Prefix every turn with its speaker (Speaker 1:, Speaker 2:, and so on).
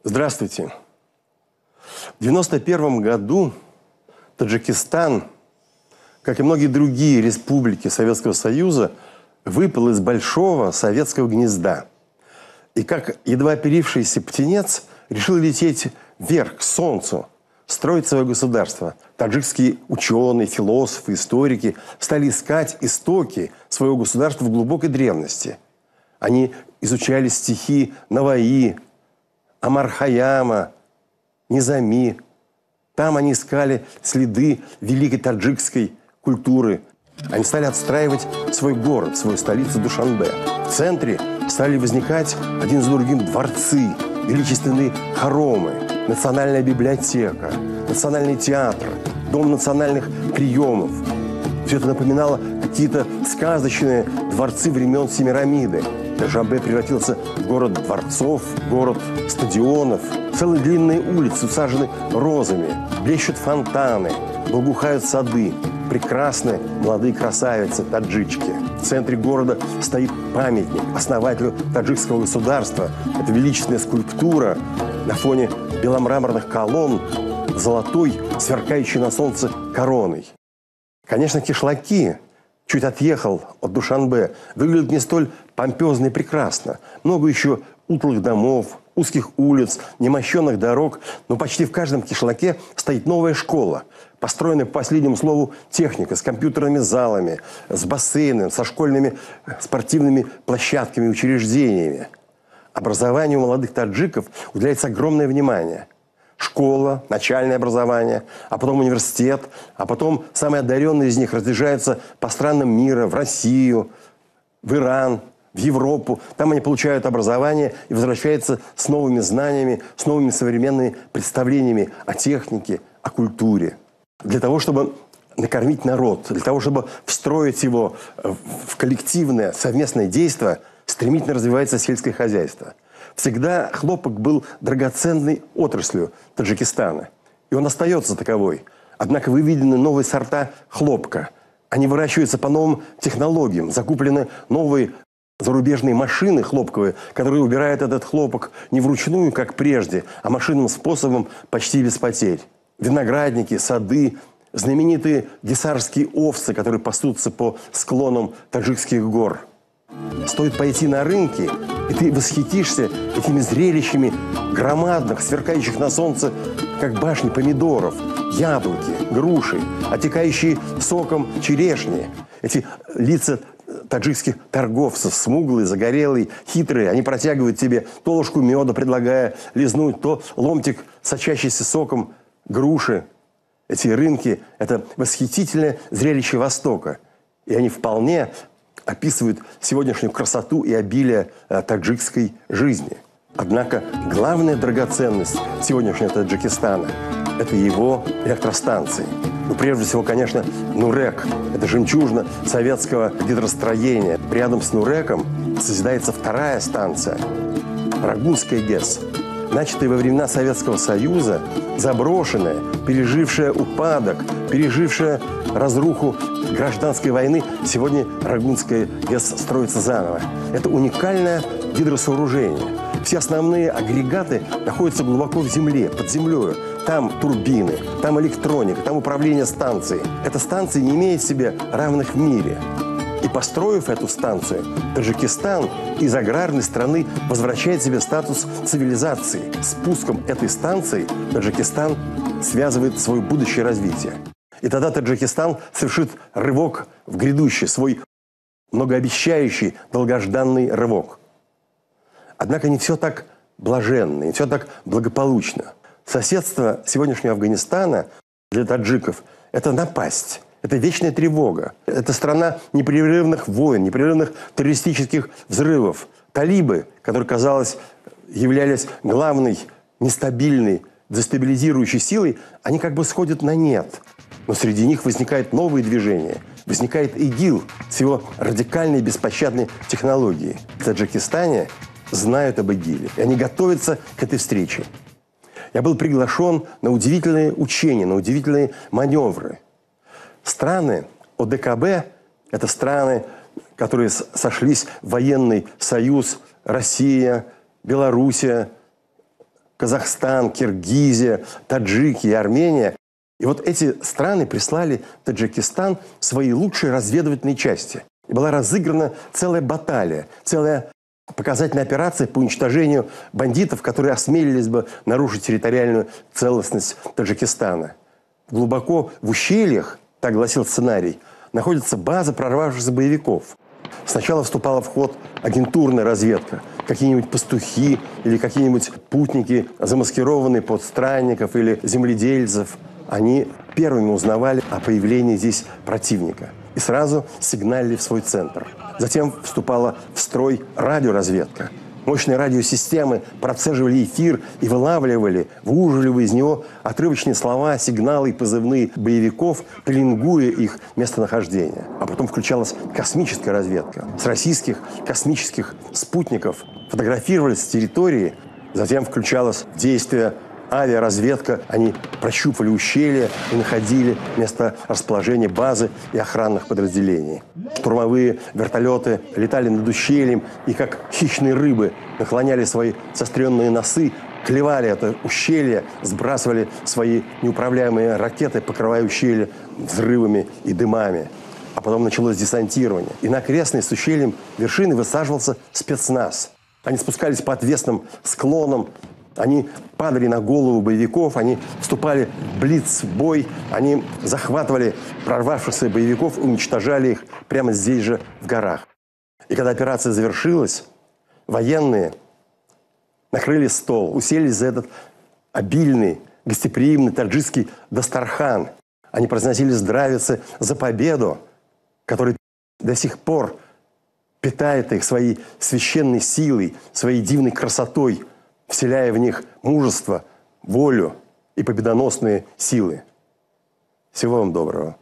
Speaker 1: Здравствуйте. В 1991 году Таджикистан, как и многие другие республики Советского Союза, выпал из большого советского гнезда. И как едва оперившийся птенец решил лететь вверх, к солнцу, строить свое государство. Таджикские ученые, философы, историки стали искать истоки своего государства в глубокой древности. Они изучали стихи Наваи, Амар Хайяма, Низами. Там они искали следы великой таджикской культуры. Они стали отстраивать свой город, свою столицу Душанбе. В центре стали возникать один за другим дворцы, величественные хоромы, национальная библиотека, национальный театр, дом национальных приемов. Все это напоминало какие-то сказочные дворцы времен Семирамиды. Душанбе превратился в город дворцов, город стадионов. Целые длинные улицы усажены розами, блещут фонтаны, благоухают сады. Прекрасные молодые красавицы таджички. В центре города стоит памятник основателю таджикского государства. Это величественная скульптура на фоне беломраморных колонн, золотой, сверкающей на солнце короной. Конечно, кишлаки, чуть отъехал от Душанбе, выглядят не столь помпезно и прекрасно. Много еще утлых домов, узких улиц, немощенных дорог, но почти в каждом кишлаке стоит новая школа, построенная по последнему слову техника, с компьютерными залами, с бассейном, со школьными спортивными площадками и учреждениями. Образованию молодых таджиков уделяется огромное внимание. Школа, начальное образование, а потом университет, а потом самые одаренные из них разъезжаются по странам мира, в Россию, в Иран, в Европу. Там они получают образование и возвращаются с новыми знаниями, с новыми современными представлениями о технике, о культуре. Для того, чтобы накормить народ, для того, чтобы встроить его в коллективное совместное действие, стремительно развивается сельское хозяйство. Всегда хлопок был драгоценной отраслью Таджикистана. И он остается таковой. Однако выведены новые сорта хлопка. Они выращиваются по новым технологиям. Закуплены новые зарубежные машины хлопковые, которые убирают этот хлопок не вручную, как прежде, а машинным способом почти без потерь. Виноградники, сады, знаменитые гисарские овцы, которые пасутся по склонам таджикских гор. Стоит пойти на рынки, и ты восхитишься этими зрелищами громадных, сверкающих на солнце, как башни помидоров, яблоки, груши, отекающие соком черешни. Эти лица таджикских торговцев, смуглые, загорелые, хитрые, они протягивают тебе то ложку меда, предлагая лизнуть, то ломтик, сочащийся соком груши. Эти рынки – это восхитительное зрелище Востока. И они вполне описывают сегодняшнюю красоту и обилие таджикской жизни. Однако главная драгоценность сегодняшнего Таджикистана – это его электростанции. Ну, прежде всего, конечно, Нурек. Это жемчужина советского гидростроения. Рядом с Нуреком созидается вторая станция – Рагунская ГЭС. Начатая во времена Советского Союза, заброшенная, пережившая упадок, пережившая разруху гражданской войны, сегодня Рагунская ГЭС строится заново. Это уникальное гидросооружение. Все основные агрегаты находятся глубоко в земле, под землей. Там турбины, там электроника, там управление станцией. Эта станция не имеет себе равных в мире. И построив эту станцию, Таджикистан из аграрной страны возвращает себе статус цивилизации. С пуском этой станции Таджикистан связывает свое будущее развитие. И тогда Таджикистан совершит рывок в грядущий, свой многообещающий, долгожданный рывок. Однако не все так блаженно, не все так благополучно. Соседство сегодняшнего Афганистана для таджиков – это напасть. Это вечная тревога. Это страна непрерывных войн, непрерывных террористических взрывов. Талибы, которые, казалось, являлись главной нестабильной, дестабилизирующей силой, они как бы сходят на нет. Но среди них возникают новые движения. Возникает ИГИЛ с его радикальной беспощадной технологией. В Таджикистане знают об ИГИЛе, и они готовятся к этой встрече. Я был приглашен на удивительные учения, на удивительные маневры. Страны ОДКБ – это страны, которые сошлись в военный союз: Россия, Белоруссия, Казахстан, Киргизия, Таджики и Армения. И вот эти страны прислали в Таджикистан свои лучшие разведывательные части. И была разыграна целая баталия, целая показательная операция по уничтожению бандитов, которые осмелились бы нарушить территориальную целостность Таджикистана. Глубоко в ущельях, так гласил сценарий, находится база прорвавшихся боевиков. Сначала вступала в ход агентурная разведка. Какие-нибудь пастухи или какие-нибудь путники, замаскированные под странников или земледельцев, они первыми узнавали о появлении здесь противника и сразу сигналили в свой центр. Затем вступала в строй радиоразведка. Мощные радиосистемы процеживали эфир и вылавливали, выуживали из него отрывочные слова, сигналы и позывные боевиков, пеленгуя их местонахождение. А потом включалась космическая разведка. С российских космических спутников фотографировались с территории, затем включалось действие авиаразведка. Они прощупывали ущелья и находили место расположения базы и охранных подразделений. Штурмовые вертолеты летали над ущельем и, как хищные рыбы, наклоняли свои заостренные носы, клевали это ущелье, сбрасывали свои неуправляемые ракеты, покрывая ущелье взрывами и дымами. А потом началось десантирование. И на окрестные с ущельем вершины высаживался спецназ. Они спускались по отвесным склонам, они падали на голову боевиков, они вступали в блиц-бой, они захватывали прорвавшихся боевиков и уничтожали их прямо здесь же, в горах. И когда операция завершилась, военные накрыли стол, уселись за этот обильный, гостеприимный таджикский дастархан. Они произносили здравицы за победу, которая до сих пор питает их своей священной силой, своей дивной красотой, вселяя в них мужество, волю и победоносные силы. Всего вам доброго.